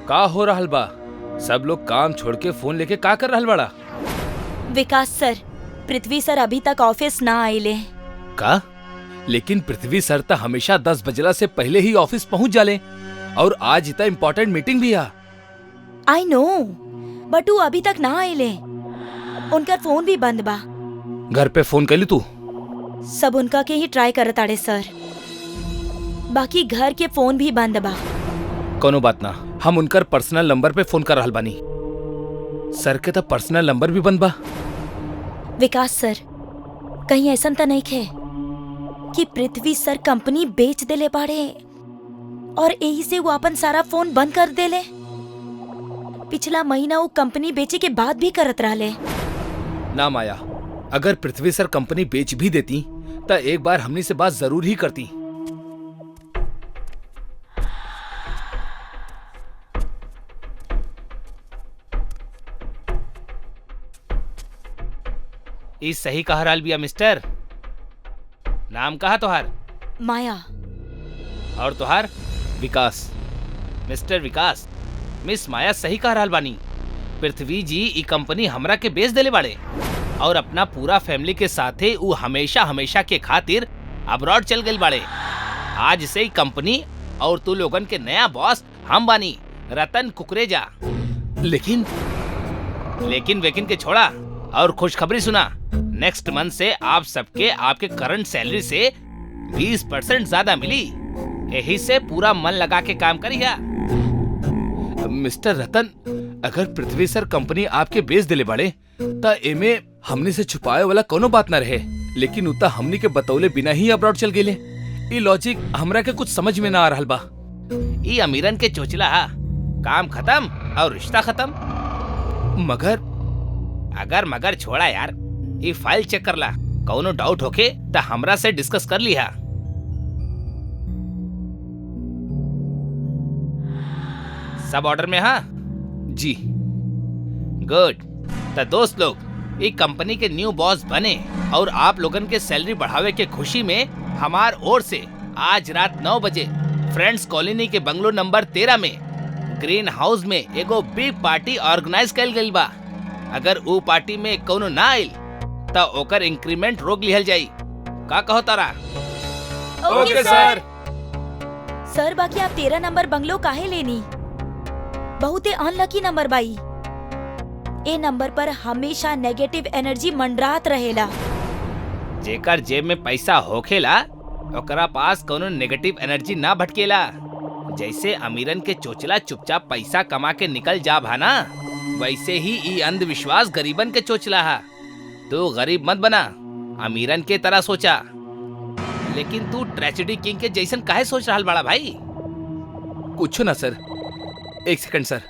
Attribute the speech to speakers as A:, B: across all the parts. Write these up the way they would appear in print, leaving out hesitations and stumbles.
A: का हो रहल बा? सब लोग काम छोड़ के फोन लेके का कर रहल बड़ा?
B: विकास सर, पृथ्वी सर अभी तक ऑफिस ना आइले।
A: का? लेकिन पृथ्वी सर तो हमेशा 10 बजला से पहले ही ऑफिस पहुंच जाले और आज इतना इम्पोर्टेंट मीटिंग भी आ।
B: आई नो, बट वो अभी तक ना आइले। उनका फोन भी बंद बा।
A: घर पे फोन कैली तू?
B: सब उनका के ही ट्राई करत आड़े सर, बाकी घर के फोन भी बंद बा।
A: कोनो बात ना, हम उनकर पर्सनल नंबर पे फोन कर रहल बानी। सर के तो पर्सनल नंबर भी बंद बा।
B: विकास सर, कहीं ऐसा तो नहीं खे कि पृथ्वी सर कंपनी बेच देले बाड़े और यही से वो अपन सारा फोन बंद कर देले। पिछला महीना वो कंपनी बेचे के बाद भी करत रहले।
A: ना माया, अगर पृथ्वी सर कंपनी बेच भी देती तो एक बार हमनी से बात जरूर ही करती। इस सही कहा राल बिया मिस्टर। नाम कहा तोहार?
B: माया।
A: और तोहार? विकास। मिस्टर विकास, मिस माया सही कहा राल बानी। पृथ्वी जी ई कंपनी हमरा के बेच देले बाड़े और अपना पूरा फैमिली के साथे ऊ हमेशा हमेशा के खातिर अब्रॉड चल गइल बाड़े। आज से ई कंपनी और तू लोगन के नया बॉस हम बानी, रतन कुकरेजा। लेकिन वेकिन के छोड़ा और खुशखबरी सुना। नेक्स्ट मंथ से आप सबके आपके करंट सैलरी से 20% ज्यादा मिली। यही से पूरा मन लगा के काम करिया। मिस्टर रतन, अगर पृथ्वी सर कंपनी आपके बेच दिले बाड़े ता एमे हमने से छुपाए वाला कोनो बात ना रहे, लेकिन उता हमनी के बतौले बिना ही अब्रॉड चल गेले। ई लॉजिक हमरा के कुछ समझ में ना आ रहल बा। ई अमीरन के चोचला हा, काम खत्म और रिश्ता खत्म। मगर छोड़ा यार, ये फाइल चेक कर ला। कौनो डाउट होके तो हमरा से डिस्कस कर लिया। सब ऑर्डर में? हाँ जी, गुड। तो दोस्त लोग, ये कंपनी के न्यू बॉस बने और आप लोगन के सैलरी बढ़ावे के खुशी में हमार ओर से आज रात 9 बजे फ्रेंड्स कॉलोनी के बंगलो नंबर 13 में ग्रीन हाउस में एगो बिग पार्टी ऑर्गेनाइज कैल गइल बा। अगर वो पार्टी में कोनो ना आइल तो ओकर इंक्रीमेंट रोक लिहल जाई। का कहो तारा?
B: ओके सर। सर, बाकी आप 13 नंबर बंगलो काहे लेनी? बहुते अनलकी नंबर बाई। ए नंबर पर हमेशा नेगेटिव एनर्जी मंडरात रहेला।
A: जेकर जेब में पैसा होखेला ओकरा पास कोनो नेगेटिव एनर्जी ना भटकेला। जैसे अमीरन के चोचला चुपचाप पैसा कमा के निकल जा भाना, वैसे ही ई अंधविश्वास गरीबन के चोचला हा। तू गरीब मत बना, अमीरन के तरह सोचा। लेकिन तू ट्रेजेडी किंग के जैसन काहे सोच रहल बड़ा भाई? कुछ ना सर, एक सेकंड सर।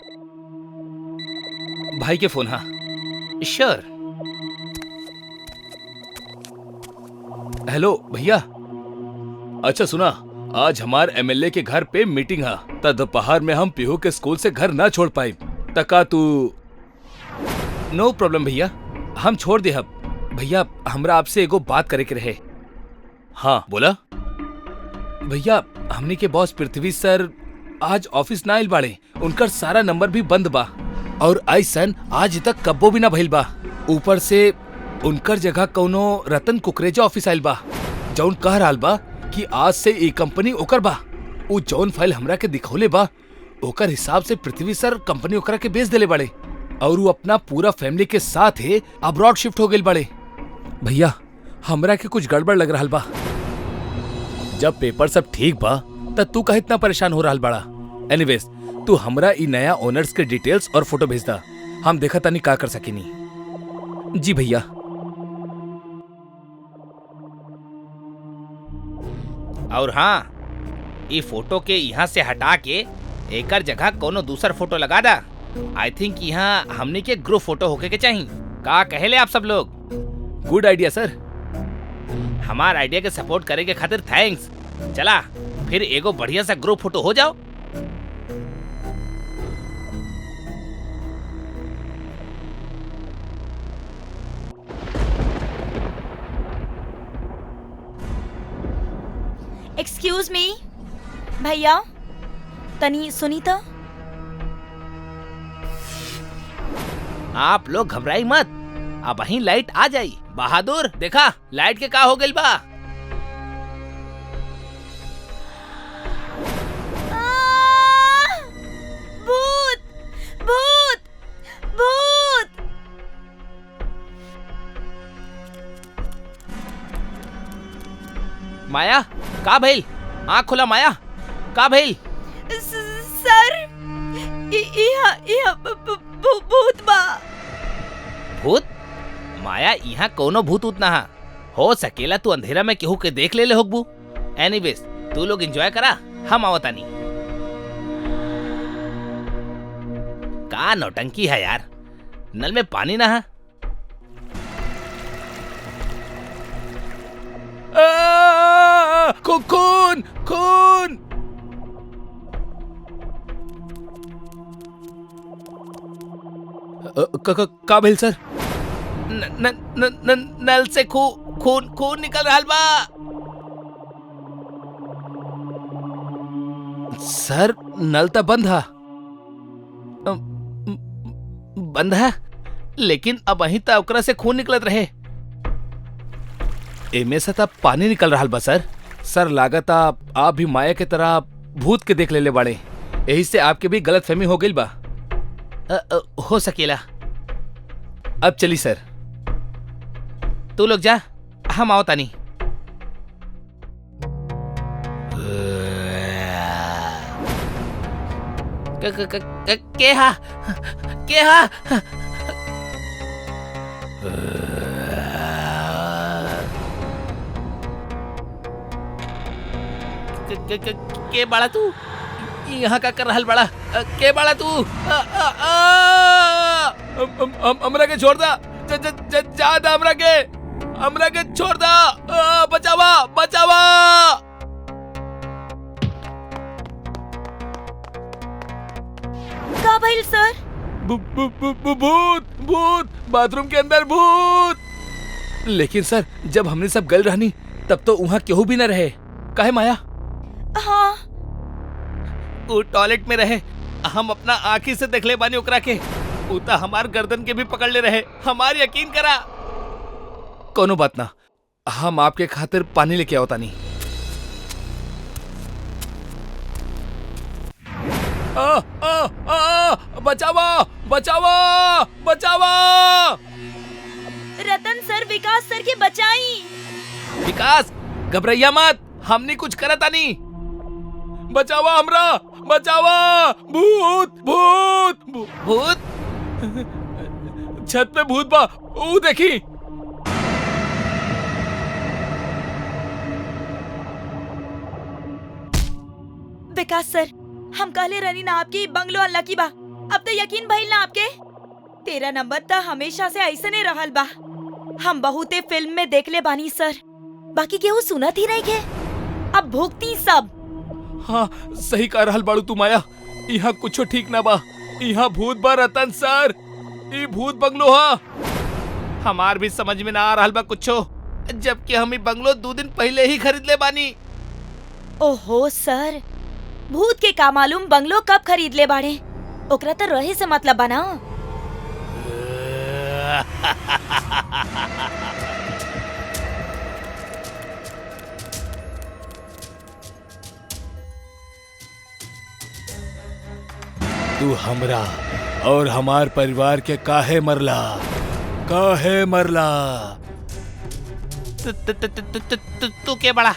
A: भाई के फोन। हाँ श्योर। हेलो भैया। अच्छा सुना, आज हमार एमएलए के घर पे मीटिंग है, त दोपहर में हम पीहू के स्कूल से घर ना छोड़ पाए। तका तू? नो प्रॉब्लम भैया, हम छोड़ दे। भैया हमरा आपसे एगो बात करे के रहे। हाँ बोला। भैया हमने के बॉस पृथ्वी सर आज ऑफिस ना आइल बाड़े, उनकर सारा नंबर भी बंद बा और ऐसन आज तक कब्बो भी ना भइल बा। ऊपर से उनकर जगह कौनो रतन कुकरेजा ऑफिस आइल बा, जौन कह रहल बा कि आज से ई कंपनी ओकर बा। उ जौन फाइल हमरा के दिखौले बा ओकर हिसाब से पृथ्वी सर कंपनी ओकरा के बेच देले बाड़े और वो अपना पूरा फैमिली के साथ ही अब्रॉड शिफ्ट हो गइल बाड़े। भैया हमरा के कुछ गड़बड़ लग रहल बा। जब पेपर सब ठीक बा त तू काहे इतना परेशान हो रहल बाड़ा? एनीवेज, तू हमरा ई नया ओनर्स के डिटेल्स और फोटो भेज दा, हम देखा तानी का कर सकेनी। जी भैया। और हाँ, ये फोटो के यहाँ से हटा के एकर जगह कोनो दूसर फोटो लगा दा। आई थिंक यहाँ हमने के ग्रुप फोटो होके के चाहिए। का कहेले आप सब लोग? गुड आइडिया सर। हमार आइडिया के सपोर्ट करे के खातिर थैंक्स। चला फिर एगो बढ़िया सा ग्रुप फोटो हो जाओ।
B: एक्सक्यूज मी भैया, तनी सुनी तो।
A: आप लोग घबराई मत, अब वहीं लाइट आ जाई। बहादुर देखा लाइट के का हो गइल बा।
B: भूत भूत भूत।
A: माया का भइल? आँख खुला माया, का भइल?
B: सर भूत बा।
A: भूत? माया यहाँ कोनो भूत उतना हा हो सकेला तू अंधेरा में केहू के देख ले होगबू। एनीवेज तू लोग एंजॉय करा, हम आवतानी। का नौटंकी है यार, नल में पानी ना है। खून खून। का भेल सर? नल से खून निकल रहा बा। सर नल तो बंद है, लेकिन अब वहीं तक ओकरा से खून निकलत रहे। एमे से तब पानी निकल रहा बा सर। सर लागत आप भी माया के तरह भूत के देख ले बाड़े, यही से आपके भी गलत फहमी हो गई बा। हो सकेला। अब चली सर, तू लोग जा, हम आओ तानी। के हा के बाड़ा तू यहाँ का कर रहल बड़ा? के बाड़ा तू? हमरा के छोड़ दा, जा दा हमरा के छोड़ दा। बचावा बचावा।
B: का भइल सर?
A: भूत भूत, बाथरूम के अंदर भूत। लेकिन सर जब हमने सब गल रहनी तब तो वहाँ केहू भी न रहे। काहे माया?
B: हाँ
A: वो टॉयलेट में रहे, हम अपना आँखी से देख ले बानी ओकरा के। उता हमार गर्दन के भी पकड़ ले रहे, हमार यकीन करा। कोनो बात ना, हम आपके खातिर पानी लेके आओ तानी। बचावा बचावा बचावा।
B: रतन सर विकास सर के बचाई।
A: विकास घबराइया मत, हमने कुछ करा तानी। बचावा हमरा, बचावा। भूत भूत भूत। छत पे भूत बा, ऊ देखी।
B: विकास सर हम कहले रहनी ना आपकी बंगलो अनलकी बा। अब तो यकीन भइल ना आपके? 13 नंबर तो हमेशा से ऐसे नहीं रहल बा। हम बहुते फिल्म में देख ले बानी सर, बाकी केहू सुनत ही नहीं के। अब भुगती सब।
A: हाँ सही कह रहल बाड़ू तू माया, यहाँ कुछो ठीक ना बा। यहाँ भूत बा रतन सर, ई भूत बंगलो हा। हमार भी समझ में ना आ रहल बा कुछो, जबकि हम ई बंगलो 2 दिन पहले ही खरीद ले बानी।
B: ओहो सर, भूत के का मालूम बंगलो कब खरीद ले बाड़े। ओकरा तो रहे से मतलब बना।
A: तू हमरा और हमार परिवार के काहे मरला? काहे मरला? तू के बड़ा?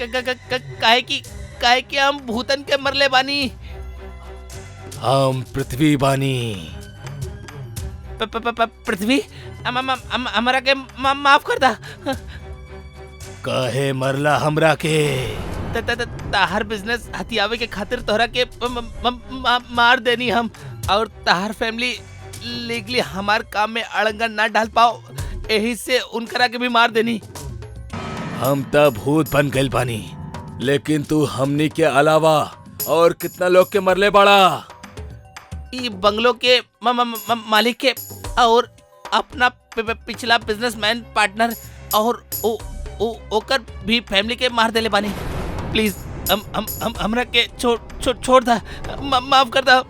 A: काहे कि हम भूतन के मरले बानी। हम पृथ्वी बानी। पृथ्वी हमरा के माफ कर दा। काहे मरला हमरा के? ताहर बिजनेस हथियावे के खातिर तोहरा के मार देनी हम, और ताहर फैमिली लीगली हमार काम में अड़ंगा ना डाल पाओ, यही से उनकरा के भी मार देनी। हम तब भूत बन गइल बानी, लेकिन तू हमनी के अलावा और कितना लोग के मरले बाड़ा? ई बंगलो के मालिक के और अपना पिछला बिजनेसमैन पार्टनर और ओकर भी फैमिली के मार देले बानी। प्लीज हमरा के छोड़ दा, माफ कर दा।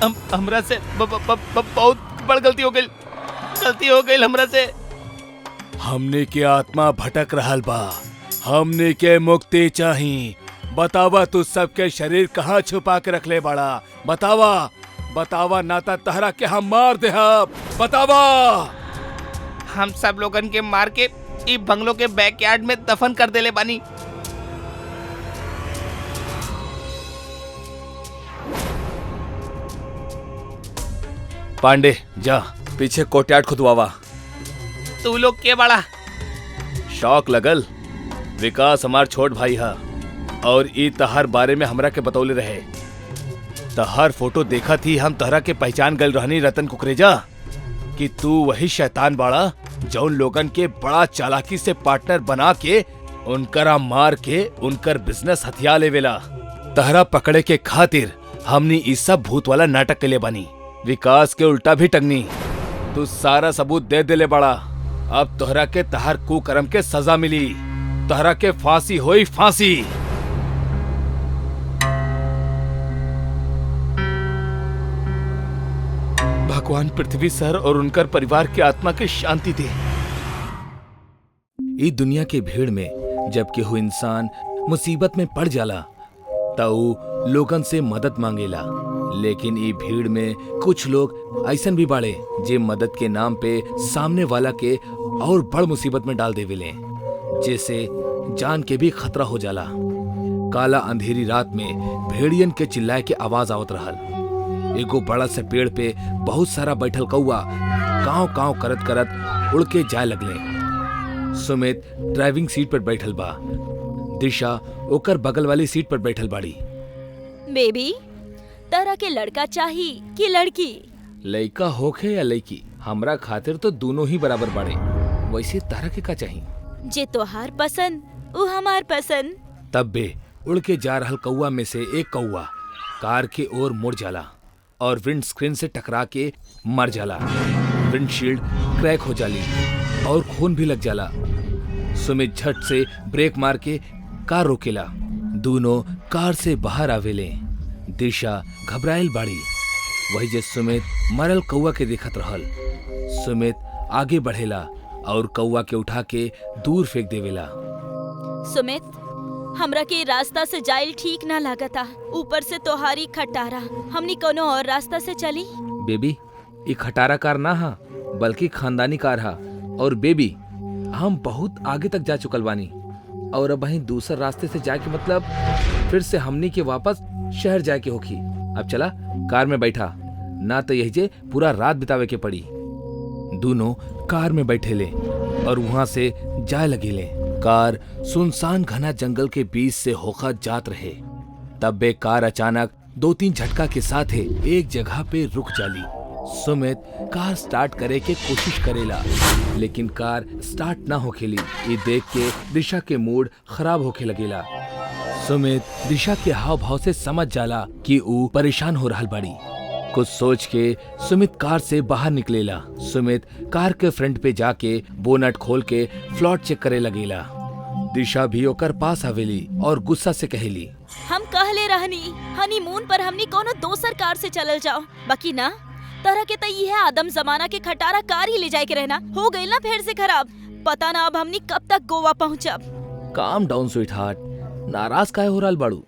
A: हमरा से बहुत बड़ गलती हो गई हमरा से।
C: हमने के आत्मा भटक रहल बा, हमने के मुक्ति चाही। बतावा तू सबके शरीर कहाँ छुपा के रखले बड़ा, बतावा नाता तहरा के हम मार दे। बतावा।
A: हम सब लोगन के मार के ई बंगलो के बैकयार्ड में दफन कर देले बानी।
C: पांडे जा पीछे कोर्टयार्ड खुदवावा।
A: तू लोग के बड़ा
C: शौक लगल। विकास हमार छोट भाई हा और ई तहर बारे में हमरा के बतौले रहे। तहर फोटो देखा थी, हम तहरा के पहचान गल रहनी रतन कुकरेजा कि तू वही शैतान बाड़ा जौन लोगन के बड़ा चालाकी से पार्टनर बना के उनकरा मार के उनकर बिजनेस हथिया लेवेला। तहरा पकड़े के खातिर हमनी ई सब भूत वाला नाटक के लिए बनी। विकास के उल्टा भी टंगनी। तू सारा सबूत दे देले बड़ा। अब तोहरा के तहर कुकर्म के सजा मिली। तोहरा के फांसी होई, फांसी। भगवान पृथ्वी सर और उनकर परिवार के आत्मा के शांति दे। इस दुनिया के भीड़ में जब केहू इंसान मुसीबत में पड़ जाला तो लोगन से मदद मांगेला, लेकिन ई भीड़ में कुछ लोग ऐसन भी बाड़े जे मदद के नाम पे सामने वाला के और बड़ मुसीबत में डाल देवेले, जैसे जान के भी खतरा हो जाला। काला अंधेरी रात में भेड़ियन के चिल्लाए के आवाज आवत रहल। एगो बड़ा से पेड़ पे बहुत सारा बैठल कौआ काव काव करत करत उड़ के जाए लगले। सुमित ड्राइविंग सीट पर बैठल बा, दिशा ओकर बगल वाली सीट पर बैठल बाड़ी।
B: बेबी, तरह के लड़का चाही कि लड़की?
C: लड़का होखे या लड़की, हमरा खातिर तो दोनों ही बराबर बाड़े। वैसे तरह के का चाही?
B: जे तोहार पसंद उ हमार पसंद।
C: तब बे उड़ के जा रहल कौआ में से एक कौआ कार के ओर मुड़ जाला और विंड स्क्रीन से टकरा के मर जाला। विंडशील्ड क्रैक हो जाली और खून भी लग जाला। सुमित झट से ब्रेक मार के कार रोकेला। दोनों कार से बाहर आवेले। दिशा घबराइल बाड़ी। वही जे सुमित मरल कौआ के देखत रहल। सुमित आगे बढ़ेला और कौआ के उठा के दूर फेंक देवेला।
B: सुमित, हमरा के रास्ता से जाइल ठीक ना लागता। ऊपर से तोहारी खटारा। हमनी कोनो और रास्ता से चली?
C: बेबी, ये खटारा कार ना हा बल्कि खानदानी कार हा। और बेबी, हम बहुत आगे तक जा चुकल बानी और अब वहीं दूसरे रास्ते से जाए के मतलब फिर से हमनी के वापस शहर जाए के होखी। अब चला कार में बैठा, ना तो यही जे पूरा रात बितावे के पड़ी। दोनों कार में बैठेले और वहां से जाए लगेले। कार सुनसान घना जंगल के बीच से होकर जात रहे। तब बे कार अचानक 2-3 झटका के साथ एक जगह पे रुक जाली। सुमित कार स्टार्ट करे के कोशिश करेला, लेकिन कार स्टार्ट ना होखेली। ये देख के दिशा के मूड खराब होखे लगेला। सुमित दिशा के हाव भाव से समझ जाला कि ऊ परेशान हो रहल बाड़ी। कुछ सोच के सुमित कार से बाहर निकलेला। सुमित कार के फ्रंट पे जाके बोनट खोल के फ्लॉट चेक करे लगेला। दिशा भी ओकर पास आवेली और गुस्सा से कहेली,
B: हम कहले रहनी हनीमून पर हमनी कोनो दोसर कार से चलल जाओ, बाकी ना तरह के तई है आदम जमाना के खटारा कार ही ले जाए के रहना। हो गई ना फिर से खराब। पता ना अब हमनी कब तक गोवा पहुँचब।
C: काम डाउन स्वीट हार्ट, नाराज काहे हो रहल बाड़ू?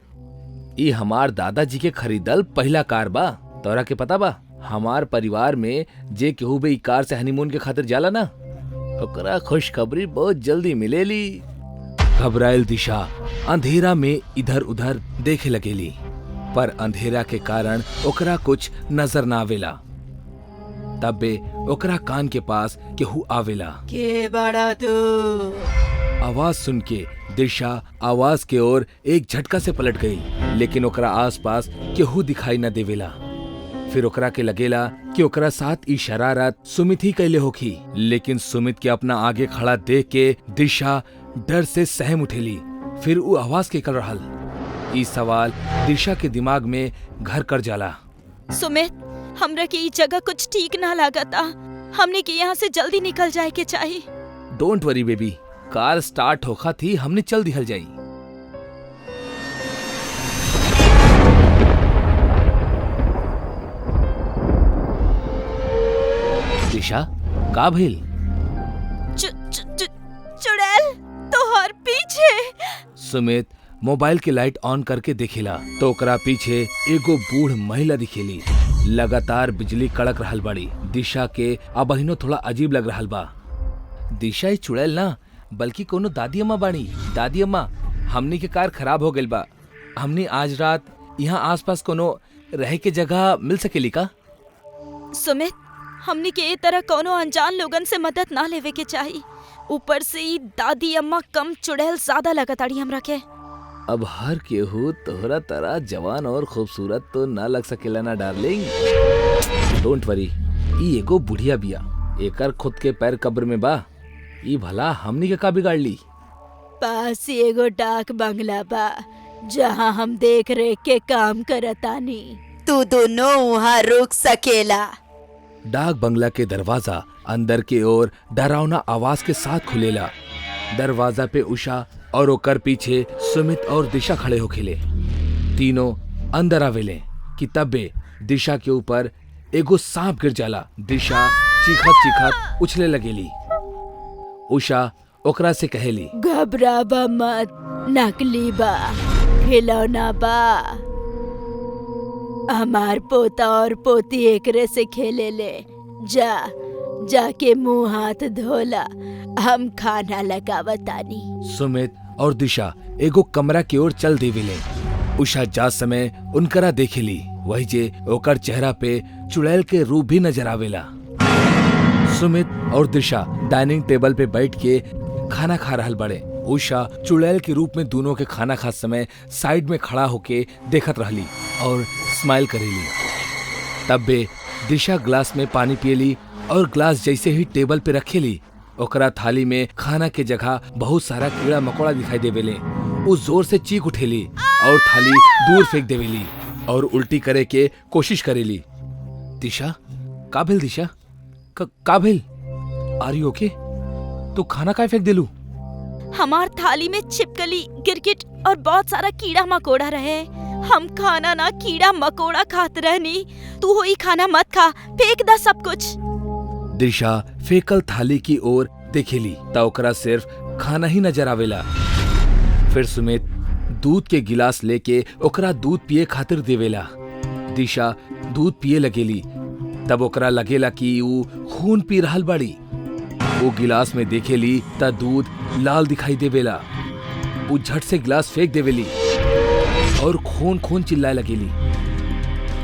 C: ई हमार दादाजी के खरीदल पहला कार बा। तोरा के पता बा हमार परिवार में जे केहू भी कार से हनीमून के खातिर जाला ना, ओकरा खुशखबरी बहुत जल्दी मिलेली। घबराइल दिशा अंधेरा में इधर उधर देखे लगेली, पर अंधेरा के कारण ओकरा कुछ नजर ना आवेला। तब बे ओकरा कान के पास केहू आवेला।
D: के बड़ा तू?
C: आवाज सुन के दिशा आवाज के ओर एक झटका से पलट गई, लेकिन ओकरा आसपास केहू दिखाई न देवेला। फिर ओकरा के लगेला कि ओकरा साथ ई शरारत सुमित ही कैले होखी, लेकिन सुमित के अपना आगे खड़ा देख के दिशा डर से सहम उठेली। फिर वो आवाज के कर रहल। ई सवाल दिशा के दिमाग में घर कर जाला।
B: सुमित, हमरा के ई जगह कुछ ठीक ना लागता। हमने के यहाँ से जल्दी निकल जाए के चाहिए।
C: Don't worry baby, car start होखा थी, हमने चल दिहल जाई। दिशा का भइल?
B: चुड़ैल तोहर पीछे।
C: सुमित मोबाइल के लाइट ऑन करके देखेला तो ओकरा पीछे एगो बूढ़ महिला दिखेली। लगातार बिजली कड़क रहल बाड़ी। दिशा के अबहिनो थोड़ा अजीब लग रहल बा। दिशा ये चुड़ैल ना बल्कि कोनो दादी अम्मा बाड़ी। दादी अम्मा, हमनी के कार खराब हो गइल बा। हमनी आज रात यहाँ आसपास कोनो रहे के जगह मिल सकेली का?
B: सुमित, हमनी के ए तरह कोनो अनजान लोगन से मदद ना लेवे के चाही। ऊपर से ई दादी अम्मा कम चुड़ैल ज्यादा लगताड़ी हमरा के।
C: अब हर केहू तोहरा तरह जवान और खूबसूरत तो ना लग सकेला ना डार्लिंग। डोंट वरी, ई एगो बुढ़िया बिया। एकर खुद के पैर कब्र में बा। ई भला हमनी के का बिगाड़ ली?
B: पास ही एगो डाक बंगला बा जहाँ हम देख रेख के काम करतानी।
E: तू दोनों वहाँ रुक सकेला।
C: डाक बंगला के दरवाजा अंदर के ओर डरावना आवाज के साथ खुलेला। दरवाजा पे उषा और ओकर पीछे सुमित और दिशा खड़े हो खिले। तीनों अंदर आवेले कि तब्बे दिशा के ऊपर एगो सांप गिर जाला। दिशा चीखत चीखत उछले लगेली। उषा ओकरा से कहेली,
B: घबराबा मत, नकली बा, खिलौना बा। हमार पोता और पोती एकरे से खेले ले। जाके मुंह हाथ धोला, हम खाना लगावतानी।
C: सुमित और दिशा एगो कमरा की ओर चल देवेले। उषा जा समय उनकरा देखेली। वही जे ओकर चेहरा पे चुड़ैल के रूप भी नजर आवेला। सुमित और दिशा डाइनिंग टेबल पे बैठ के खाना खा रहल बड़े। उषा चुड़ैल के रूप में दोनों के खाना खाते समय साइड में खड़ा होके देखत रहली और स्माइल करेली। तब बे दिशा ग्लास में पानी पियली और ग्लास जैसे ही टेबल पे रखेली ओकरा थाली में खाना के जगह बहुत सारा कीड़ा मकोड़ा दिखाई देवेले। वो जोर से चीख उठेली और थाली दूर फेंक देवेली और उल्टी करे के कोशिश करेली। दिशा, का भेल दिशा? का भेल? आर यू ओके? तू खाना काहे फेंक देलू?
B: हमार थाली में छिपकली, गिरगिट और बहुत सारा कीड़ा मकोड़ा रहे। हम खाना ना कीड़ा मकोड़ा खात रहनी। तू होई खाना मत खा, फेंक दा सब कुछ।
C: दिशा फेकल थाली की ओर देखेली ता ओकरा सिर्फ खाना ही नजर आवेला। फिर सुमित दूध के गिलास लेके ओकरा दूध पिए खातिर देवेला। दिशा दूध पिए लगेली तब ओकरा लगेला कि ऊ खून पी रहल बाड़ी। वो गिलास में देखेली ता दूध लाल दिखाई देवेला। वो झट से गिलास फेंक देवेली और खून खून चिल्लाए लगेली।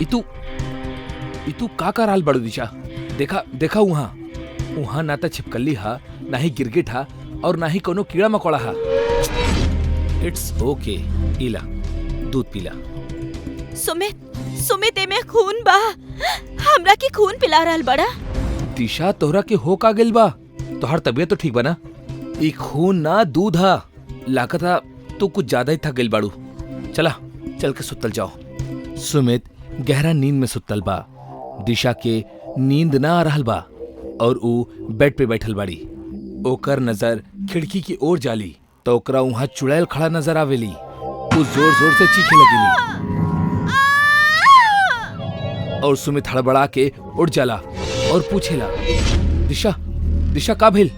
C: इतू का रहल बाड़ू दिशा? देखा वहाँ ना तो छिपकली हा, ना ही गिरगिट हा और ना ही कोनो कीड़ा मकोड़ा हा। इट्स ओके, इला दूध पीला।
B: सुमित एमे खून बा। हमरा के खून पिला रहल बड़ा।
C: दिशा, तोहरा के हो का गेल बा? तोहर तबीयत तो ठीक बा ना? ई खून ना दूध हा। लागता तू कुछ ज्यादा ही थक गेल बाड़ू। चल के सुतल जाओ। सुमित गहरा नींद में सुतल बा। दिशा के नींद ना आ रहल बा और ऊ बेड पे बैठल बाड़ी। ओकर नजर खिड़की की ओर जाली तो ओकरा वहाँ चुड़ैल खड़ा नजर आवेली। ऊ जोर जोर से चीखे लगेली और सुमित हड़बड़ा के उठ जाला और पूछेला, दिशा का भेल?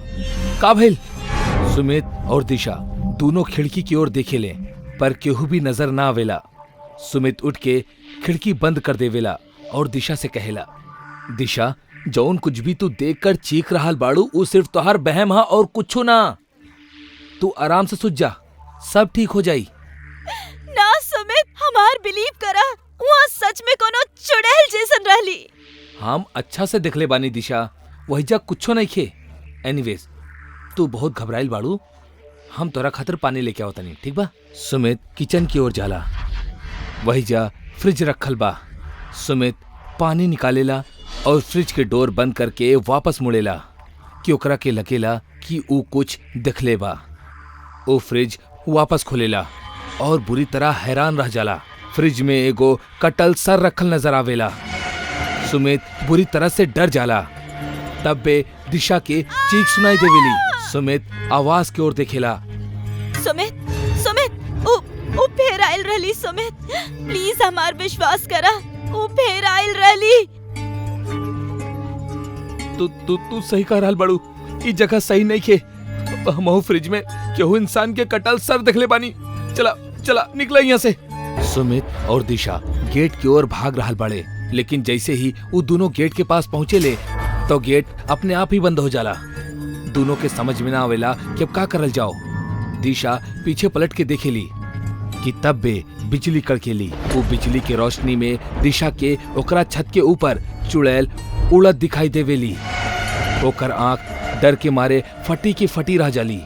C: सुमित और दिशा दोनों खिड़की की ओर देखेले पर केहू भी नजर ना आवेला। सुमित उठ के खिड़की बंद कर देवेला और दिशा से कहेला, दिशा, जौन कुछ भी तू देखकर चीख रहल बाड़ू वो सिर्फ तोहार बहम हा और कुछो ना। तू आराम से सुत जा, सब ठीक हो जाई।
B: ना सुमित, हमार बिलीव करा, वहाँ सच में कोनो चुड़ैल जैसन रहली।
C: हम अच्छा से देखले बानी दिशा, वही जा कुछो नहीं खे। एनीवेज, तू बहुत घबराइल बाड़ू। हम तोरा खातिर पानी लेके आवतानी, ठीक बा? सुमित किचन की ओर जाला। वही जा फ्रिज रखल बा। सुमित पानी निकालेला और फ्रिज के डोर बंद करके वापस मुड़ेला कि ओकरा के लगेला कि ऊ कुछ देखले बा। वो फ्रिज वापस खोलेला और बुरी तरह हैरान रह जाला। फ्रिज में एगो कटल सर रखल नजर आवेला। सुमित बुरी तरह से डर जाला। तब बे दिशा के चीख सुनाई देवेली। सुमित आवाज की ओर देखेला।
B: सुमित, ओ फेर आइल रहली। सुमित, प्लीज हमार विश्वास करा, ओ फेर आइल रहली।
C: तू सही कह रहल बड़ू। ई जगह सही नहीं खे। हमहू फ्रिज में केहू इंसान के कटल सर देखले बानी। चला चला निकला यहाँ से। सुमित और दिशा गेट की ओर भाग रहल बड़े, लेकिन जैसे ही वो दोनों गेट के पास पहुँचे ले तो गेट अपने आप ही बंद हो जाला। दोनों के समझ में ना आवेला कि अब का करल जाओ। दिशा पीछे पलट के देखेली कि तब बे बिजली कड़केली। वो बिजली के रोशनी में दिशा के ओकरा छत के ऊपर चुड़ैल उड़त दिखाई देवेली। ओकर आंख डर के मारे फटी की फटी रह जाली।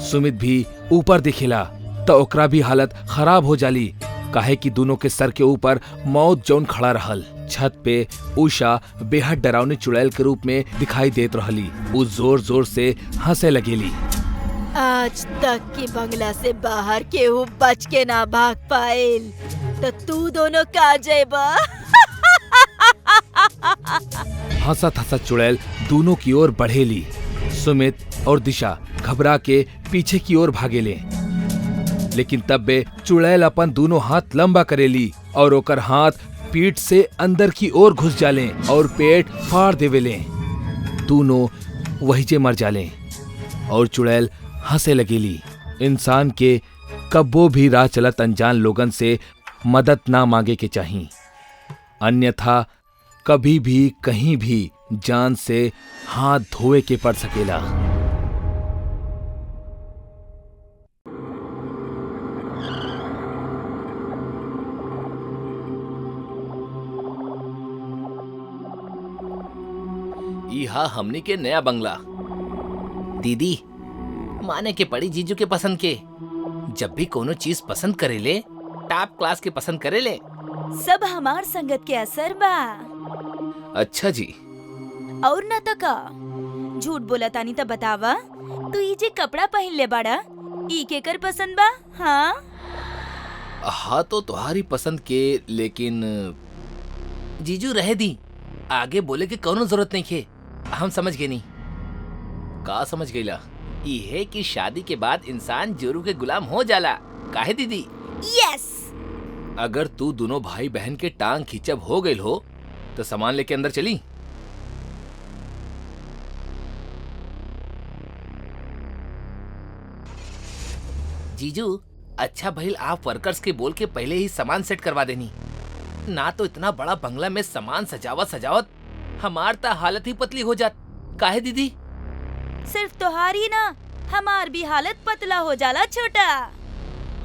C: सुमित भी ऊपर दिखेला तो ओकरा भी हालत खराब हो जाली, काहे कि दोनों के सर के ऊपर मौत जौन खड़ा रहल। छत पे उषा बेहद डरावनी चुड़ैल के रूप में दिखाई देत रहली। वो जोर जोर से हंसे लगेली।
E: आज तक की बंगला से बाहर केहू बच के ना भाग पाइल, तो तू दोनों का जेबा।
C: हंसत हंसत चुड़ैल दोनों की ओर बढ़ेली। सुमित और दिशा घबरा के पीछे की ओर भागेले, लेकिन तब बे चुड़ैल अपन दोनों हाथ लंबा करेली और ओकर हाथ पीठ से अंदर की ओर घुस जाले और पेट फाड़ देवेले। दोनों वही जे मर जाले और चुड़ैल हंसे लगेली। इंसान के कब्बो भी राह चलत अनजान लोगन से मदद ना मांगे के चाहिए, अन्यथा कभी भी कहीं भी जान से हाथ धोए के पड़ सकेला।
A: इहा हमनी के नया बंगला। दीदी माने के पड़ी जीजू के पसंद के। जब भी कोनो चीज पसंद करेले टॉप क्लास के पसंद करेले।
B: सब हमार संगत के असर बा।
A: अच्छा जी।
B: और न तो का झूठ बोला तानी तो बतावा, तू ये जे कपड़ा पहन ले बाड़ा ई के कर पसंद बा?
A: हाँ तो तुम्हारी पसंद के, लेकिन जीजू रहे दी, आगे बोले के कोनो जरूरत नहीं खे। हम समझ गए नहीं। का समझ गईला? ये कि शादी के बाद इंसान जोरू के गुलाम हो जाला। काहे दीदी?
B: यस।
A: अगर तू दोनों भाई बहन के टांग खींचब हो गई हो तो सामान लेके अंदर चली। जीजू अच्छा भइल आप वर्कर्स के बोल के पहले ही सामान सेट करवा देनी, ना तो इतना बड़ा बंगला में सामान सजावत हमार ता हालत ही पतली हो जात। काहे दीदी?
B: सिर्फ तोहारी ना, हमार भी हालत पतला हो जाला छोटा।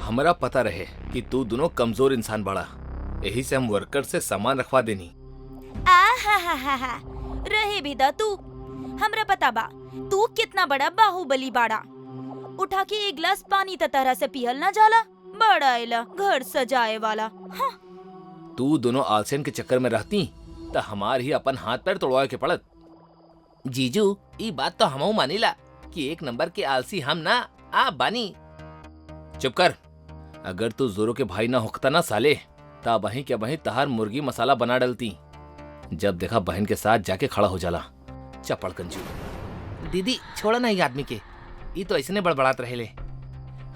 A: हमरा पता रहे कि तू दोनों कमजोर इंसान बड़ा, यही से हम वर्कर से सामान रखवा देनी।
B: आहा रहे भी दा तू। हमरा पता बा तू कितना बड़ा बाहुबली बाड़ा। उठा के एक गिलास पानी त तरह से पियल ना जाला, बड़ा आइला घर सजाए वाला। हाँ।
A: तू दोनों आलसेन के चक्कर में रहती तो हमार ही अपन हाथ पैर तोड़वाए के पड़त। जीजू ये बात तो हमहू मानीला कि एक नंबर के आलसी हम ना आप बानी। चुप कर। अगर तू जोरो के भाई ना होता ना साले, ता वहीं के वहीं तहार मुर्गी मसाला बना डलती। जब देखा बहन के साथ जाके खड़ा हो जाला। चपड़ कंजू। दीदी छोड़ा ना ये आदमी के, ये तो ऐसने बड़बड़ात रहेले।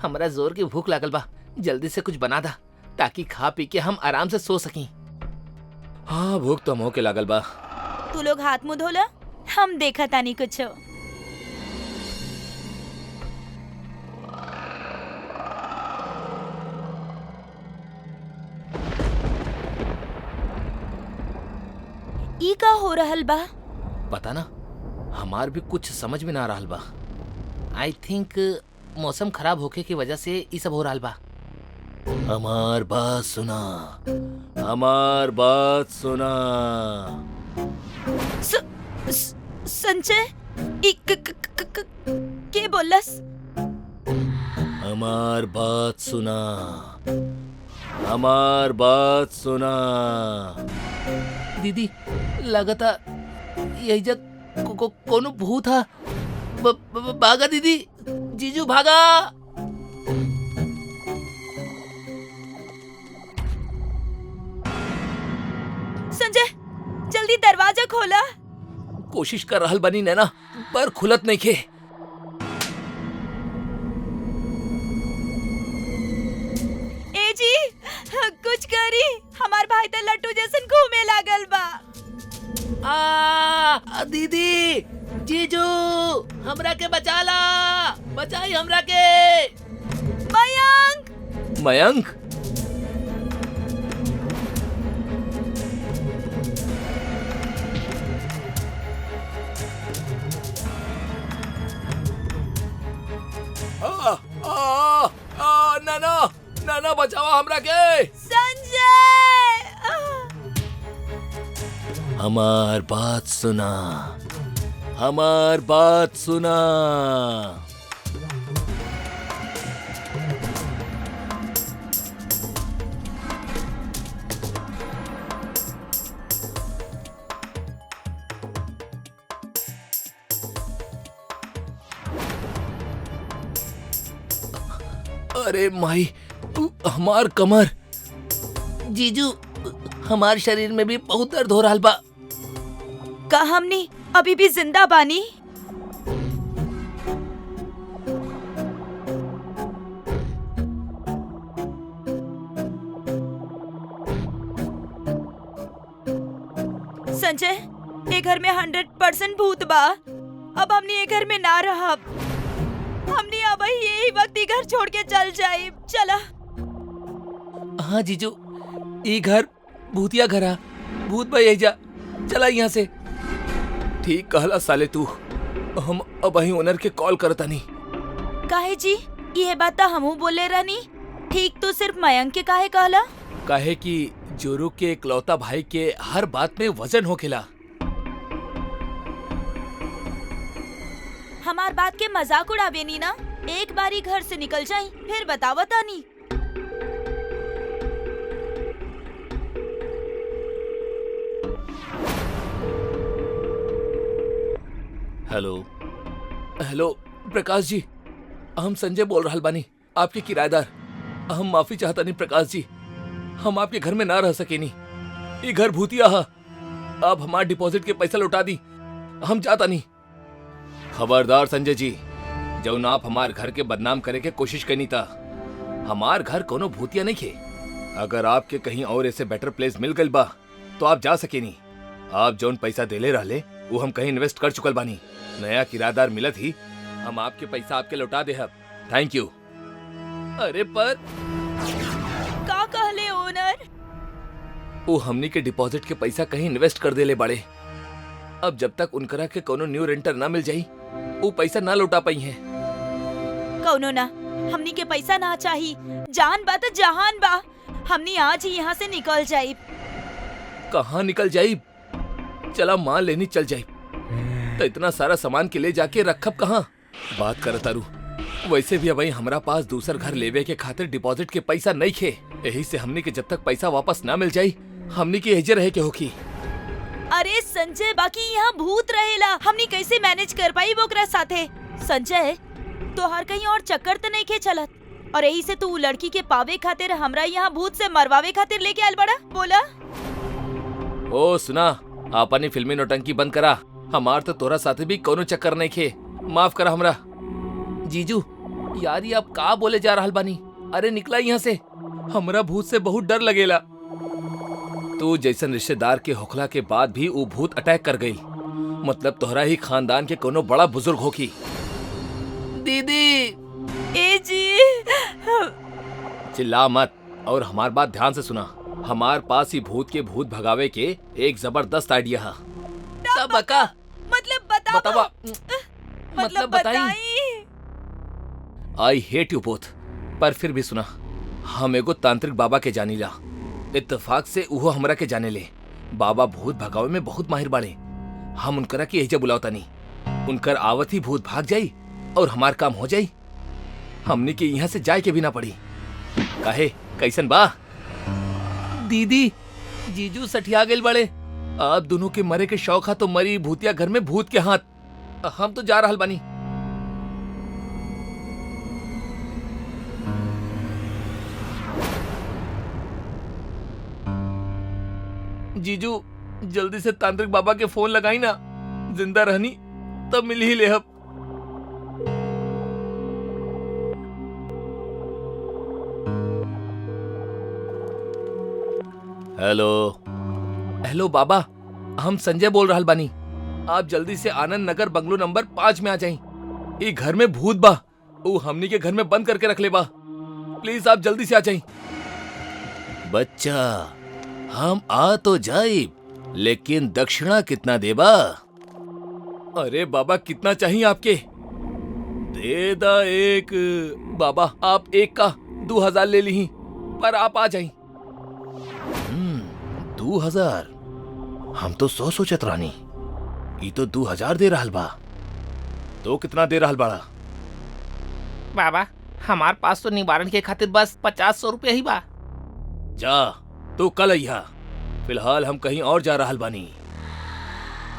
A: हमरा जोर की भूख लागल बा, जल्दी से कुछ बना दा ताकि खा पी के हम आराम से सो सकी। हाँ भूख तो मोह के लागल बा।
B: तू लोग हाथ मुंह धोला, हम देखा तानी कुछ। ई का हो रहल बा?
A: पता ना, हमार भी कुछ समझ में ना आ रहल बा। आई थिंक मौसम खराब होके की वजह से ये सब हो रहल बा। हमार बात सुना, हमार बात सुना।
B: संजय के बोलस?
A: हमार बात सुना, हमार बात सुना। दीदी लगता यही जग कोनो भूत था। भागा दीदी, जीजू भागा।
B: संजय जल्दी दरवाजा खोला।
A: कोशिश कर रहल बनी नैना, पर खुलत नहीं खे।
B: ए जी कुछ करी, हमार भाई तो लट्टू जैसन घूमे लागल बा।
C: दीदी, जीजू, हमरा के बचाला, बचाई हमरा के।
B: मयंक!
C: मयंक? नाना, नाना बचाओ हमरा के।
B: संजय!
C: हमार बात सुना, हमार बात सुना। अरे माई, हमार कमर। जीजू, हमार शरीर में भी बहुत दर्द हो रहा बा।
B: का हमनी अभी भी जिंदा बानी? संजय, ए घर में 100% भूत बा। अब हमनी ए घर में ना रहब। हमनी अब यही वक्त ई घर छोड़ के चल जाए। चला।
C: हाँ जीजू, ई घर भूतिया घर आ। भूत भाई जा, चला यहाँ से। ठीक कहला साले तू। हम अब वही ओनर के कॉल करता नहीं।
B: काहे जी? ये बात हमहू बोले रहनी। ठीक तो सिर्फ मयंक के काहे कहला?
C: काहे कि जोरू के इकलौता भाई के हर बात में वजन होखेला।
B: हमार बात के मजाक उड़ावे नी ना। एक बारी घर से निकल जाई, फिर बतावता नी।
C: हेलो हेलो प्रकाश जी, हम संजय बोल रहा बानी, आपके किराएदार। हम माफी चाहता नहीं प्रकाश जी, हम आपके घर में ना रह सके नहीं। ये घर भूतिया है। आप हमारे डिपॉजिट के पैसा लौटा दी, हम चाहता नहीं। खबरदार संजय जी, जब आप हमार घर के बदनाम करे के कोशिश करनी था। हमार घर कोनो भूतिया नहीं खे। अगर आपके कहीं और ऐसे बेटर प्लेस मिल गई बा तो आप जा सके नहीं। आप जौन पैसा देले रहले वो हम कहीं इन्वेस्ट कर चुकल बानी। नया किराएदार मिलत ही हम आपके पैसा आपके लौटा दे। Thank you. अरे पर
B: का कहले ओनर?
C: वो हमनी के डिपॉजिट के पैसा कहीं इन्वेस्ट कर देले बड़े। अब जब तक उनकरा के कोनो न्यू रेंटर ना मिल जाई वो पैसा ना लौटा पाई हैं।
B: कौनो ना, हमनी के पैसा ना चाही। जान बा तो जहान बा। हमनी आज ही यहाँ से निकल जाई।
C: कहाँ निकल जाई? चला मान लेनी चल जाई। तो इतना सारा सामान के ले जाके रखब कहाँ? बात कर तारू। वैसे भी अब हमरा पास दूसर घर लेवे के खातिर डिपॉजिट के पैसा नहीं खे। यही से हमनी के जब तक पैसा वापस ना मिल जाई हमनी के एजे रहे के होखी।
B: अरे संजय, बाकी यहाँ भूत रहेला। हमनी कैसे मैनेज कर पाई ओकरा साथे? संजय, तोहार कहीं और चक्कर तो नहीं खे चलत? और यही से तू लड़की के पावे खातिर हमरा यहाँ भूत से मरवावे खातिर लेके आयल बड़ा? बोला।
C: ओ सुना, आपनी फिल्मी नौटंकी बंद करा। हमार तो तोरा साथे भी कोनो चक्कर नहीं खे। माफ करा हमरा। जीजू यार, ये आप का बोले जा रहल बानी? अरे निकला यहाँ से, हमरा भूत से बहुत डर लगेला। तू जैसन रिश्तेदार के होखला के बाद भी वो भूत अटैक कर गई। मतलब तोहरा ही खानदान के कोनो बड़ा बुजुर्ग होखी। दीदी
B: ए जी,
C: चिल्ला मत और हमार बात ध्यान से सुना। हमार पास ही भूत के भूत भगावे के एक जबरदस्त आइडिया है। तब बका
B: मतलब बता।
C: बतावा
B: मतलब बताई।
C: I hate you both. पर फिर भी सुना, हम एगो तांत्रिक बाबा के जानीला। इत्तेफाक से उहो हमरा के जाने ले। बाबा भूत भगावे में बहुत माहिर बाड़े। हम उनकरा के एजे बुलावता नहीं। उनकर आवत ही भूत भाग जाई और हमार काम हो जाई। हमने के यहाँ से जाए के भी ना पड़ी। काहे, कैसन बा? दीदी जीजू सठिया गेल बड़े। आप दोनों के मरे के शौक हा तो मरी भूतिया घर में भूत के हाथ। हम तो जा रहल बानी। जीजू जल्दी से तांत्रिक बाबा के फोन लगाई ना। जिंदा रहनी तब मिल ही ले। अब हेलो हेलो बाबा, हम संजय बोल रहल बानी। आप जल्दी से आनंद नगर बंगलो नंबर 5 में आ जाई। ई घर में भूत बा, वो हमनी के घर में बंद करके रख ले बा। प्लीज आप जल्दी से आ जाई।
A: बच्चा, हम आ तो जाइब, लेकिन दक्षिणा कितना देबा?
C: अरे बाबा, कितना चाहिए आपके?
A: दे दा एक।
C: बाबा, आप एक का 2000 ले ली, पर आप आ जाई।
A: 2000? हम तो 100 सोचत रानी, ई तो 2000 दे रहल बा।
C: तो कितना दे रहल बाड़ा?
A: बाबा, हमार पास तो निवारण के खातिर बस 50-100 रुपया ही बा।
C: जा, तो कल अइहा। फिलहाल हम कहीं और जा रहल बानी।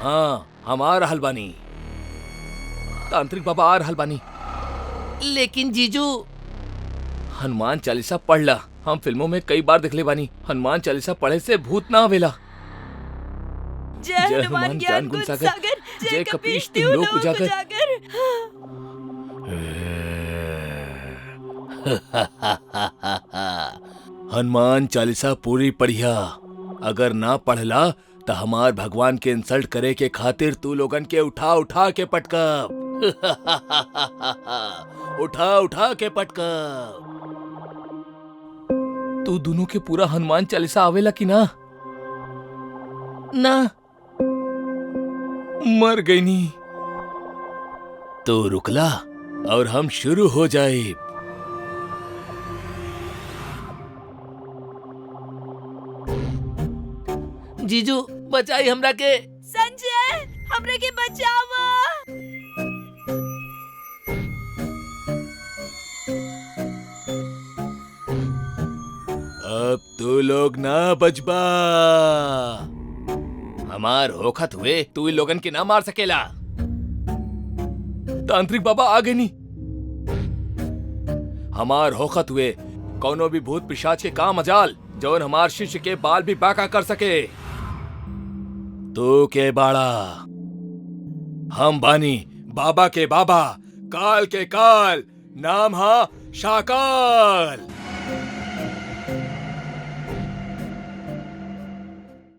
C: हाँ, हम आ रहल बानी। तांत्रिक बाबा आ रहल बानी।
A: लेकिन जीजू,
C: हनुमान चालीसा पढ़ ला। हम फिल्मों में कई बार देखले बानी, हनुमान चालीसा पढ़े से भूत ना आवेला।
E: जय हनुमान ज्ञान गुण सागर, जय कपीश तिहु लोक उजागर।
A: हनुमान चालीसा पूरी पढ़िया। अगर ना पढ़ला तो हमार भगवान के इंसल्ट करे के खातिर तू लोगन के उठा उठा के पटकब। उठा उठा के पटकब।
C: तू दोनों के पूरा हनुमान चालीसा आवेला कि ना?
A: ना,
C: मर गई नी।
A: तो रुकला और हम शुरू हो जाए। जीजू, बचाई हमरा के।
E: संजय, हमरे के बचावा।
A: अब तू लोग ना बचबा। हमार होखत हुए तू इन लोगन के ना मार सकेला।
C: तांत्रिक बाबा आ गए नी।
A: हमार होखत हुए कौनो भी भूत पिशाच के काम मजाल जौन हमार शिष्य के बाल भी बाका कर सके। तू के बाड़ा, हम बानी बाबा के बाबा, काल के काल, नाम हा शाकाल।